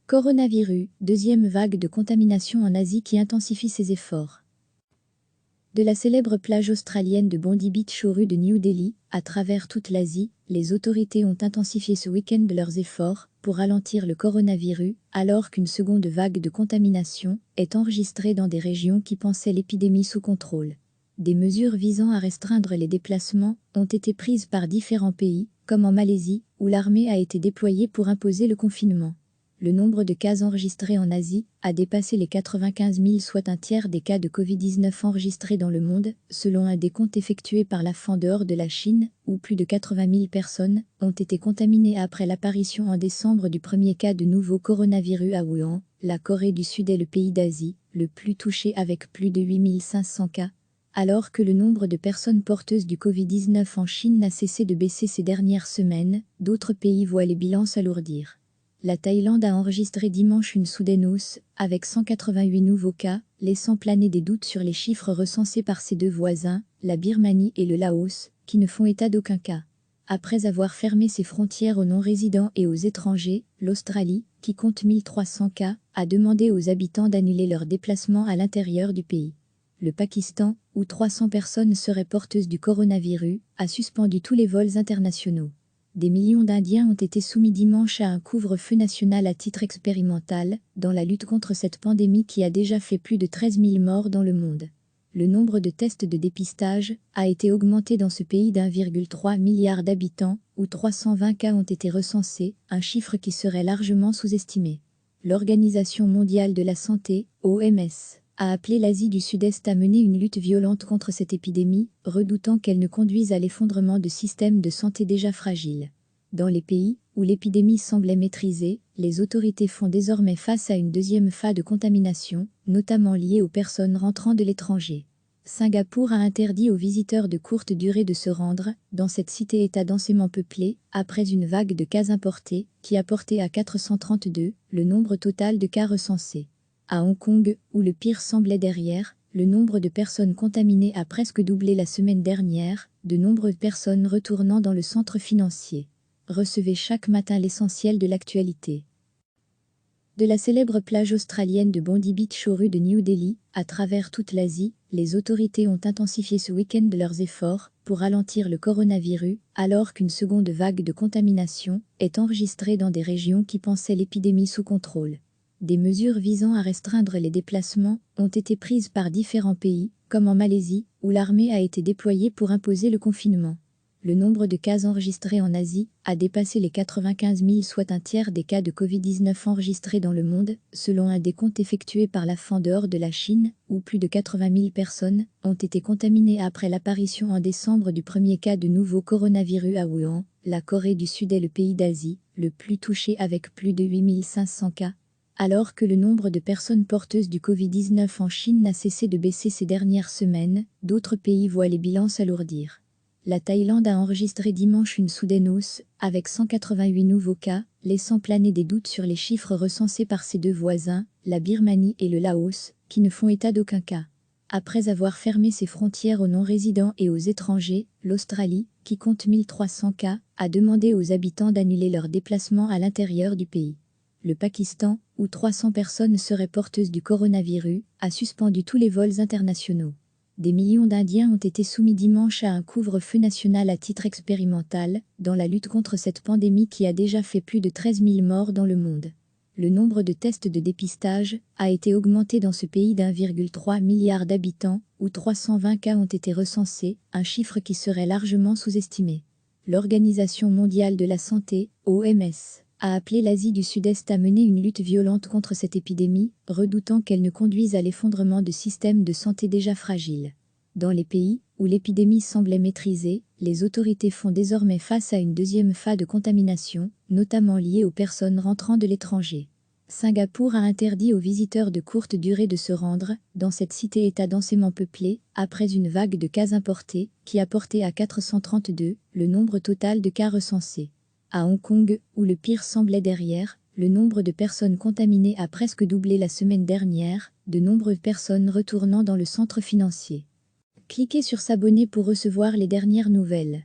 Coronavirus, deuxième vague de contamination en Asie qui intensifie ses efforts. De la célèbre plage australienne de Bondi Beach aux rues de New Delhi, à travers toute l'Asie, les autorités ont intensifié ce week-end leurs efforts pour ralentir le coronavirus, alors qu'une seconde vague de contamination est enregistrée dans des régions qui pensaient l'épidémie sous contrôle. Des mesures visant à restreindre les déplacements ont été prises par différents pays, comme en Malaisie, où l'armée a été déployée pour imposer le confinement. Le nombre de cas enregistrés en Asie a dépassé les 95 000, soit un tiers des cas de Covid-19 enregistrés dans le monde, selon un décompte effectué par la en dehors de la Chine, où plus de 80 000 personnes ont été contaminées après l'apparition en décembre du premier cas de nouveau coronavirus à Wuhan. La Corée du Sud est le pays d'Asie le plus touché avec plus de 8 500 cas. Alors que le nombre de personnes porteuses du Covid-19 en Chine n'a cessé de baisser ces dernières semaines, d'autres pays voient les bilans s'alourdir. La Thaïlande a enregistré dimanche une soudaine hausse, avec 188 nouveaux cas, laissant planer des doutes sur les chiffres recensés par ses deux voisins, la Birmanie et le Laos, qui ne font état d'aucun cas. Après avoir fermé ses frontières aux non-résidents et aux étrangers, l'Australie, qui compte 1300 cas, a demandé aux habitants d'annuler leurs déplacements à l'intérieur du pays. Le Pakistan, où 300 personnes seraient porteuses du coronavirus, a suspendu tous les vols internationaux. Des millions d'Indiens ont été soumis dimanche à un couvre-feu national à titre expérimental, dans la lutte contre cette pandémie qui a déjà fait plus de 13 000 morts dans le monde. Le nombre de tests de dépistage a été augmenté dans ce pays d'1,3 milliard d'habitants, où 320 cas ont été recensés, un chiffre qui serait largement sous-estimé. L'Organisation mondiale de la santé, OMS, a appelé l'Asie du Sud-Est à mener une lutte violente contre cette épidémie, redoutant qu'elle ne conduise à l'effondrement de systèmes de santé déjà fragiles. Dans les pays où l'épidémie semblait maîtrisée, les autorités font désormais face à une deuxième phase de contamination, notamment liée aux personnes rentrant de l'étranger. Singapour a interdit aux visiteurs de courte durée de se rendre dans cette cité-État densément peuplée, après une vague de cas importés, qui a porté à 432 le nombre total de cas recensés. À Hong Kong, où le pire semblait derrière, le nombre de personnes contaminées a presque doublé la semaine dernière, de nombreuses personnes retournant dans le centre financier. Recevez chaque matin l'essentiel de l'actualité. De la célèbre plage australienne de Bondi Beach aux rues de New Delhi, à travers toute l'Asie, les autorités ont intensifié ce week-end leurs efforts pour ralentir le coronavirus, alors qu'une seconde vague de contamination est enregistrée dans des régions qui pensaient l'épidémie sous contrôle. Des mesures visant à restreindre les déplacements ont été prises par différents pays, comme en Malaisie, où l'armée a été déployée pour imposer le confinement. Le nombre de cas enregistrés en Asie a dépassé les 95 000, soit un tiers des cas de Covid-19 enregistrés dans le monde, selon un décompte effectué par la en dehors de la Chine, où plus de 80 000 personnes ont été contaminées après l'apparition en décembre du premier cas de nouveau coronavirus à Wuhan. La Corée du Sud est le pays d'Asie le plus touché avec plus de 8 500 cas. Alors que le nombre de personnes porteuses du Covid-19 en Chine n'a cessé de baisser ces dernières semaines, d'autres pays voient les bilans s'alourdir. La Thaïlande a enregistré dimanche une soudaine hausse, avec 188 nouveaux cas, laissant planer des doutes sur les chiffres recensés par ses deux voisins, la Birmanie et le Laos, qui ne font état d'aucun cas. Après avoir fermé ses frontières aux non-résidents et aux étrangers, l'Australie, qui compte 1300 cas, a demandé aux habitants d'annuler leurs déplacements à l'intérieur du pays. Le Pakistan, où 300 personnes seraient porteuses du coronavirus, a suspendu tous les vols internationaux. Des millions d'Indiens ont été soumis dimanche à un couvre-feu national à titre expérimental, dans la lutte contre cette pandémie qui a déjà fait plus de 13 000 morts dans le monde. Le nombre de tests de dépistage a été augmenté dans ce pays d'1,3 milliard d'habitants, où 320 cas ont été recensés, un chiffre qui serait largement sous-estimé. L'Organisation mondiale de la santé, OMS, a appelé l'Asie du Sud-Est à mener une lutte violente contre cette épidémie, redoutant qu'elle ne conduise à l'effondrement de systèmes de santé déjà fragiles. Dans les pays où l'épidémie semblait maîtrisée, les autorités font désormais face à une deuxième phase de contamination, notamment liée aux personnes rentrant de l'étranger. Singapour a interdit aux visiteurs de courte durée de se rendre dans cette cité-État densément peuplée, après une vague de cas importés, qui a porté à 432 le nombre total de cas recensés. À Hong Kong, où le pire semblait derrière, le nombre de personnes contaminées a presque doublé la semaine dernière, de nombreuses personnes retournant dans le centre financier. Cliquez sur s'abonner pour recevoir les dernières nouvelles.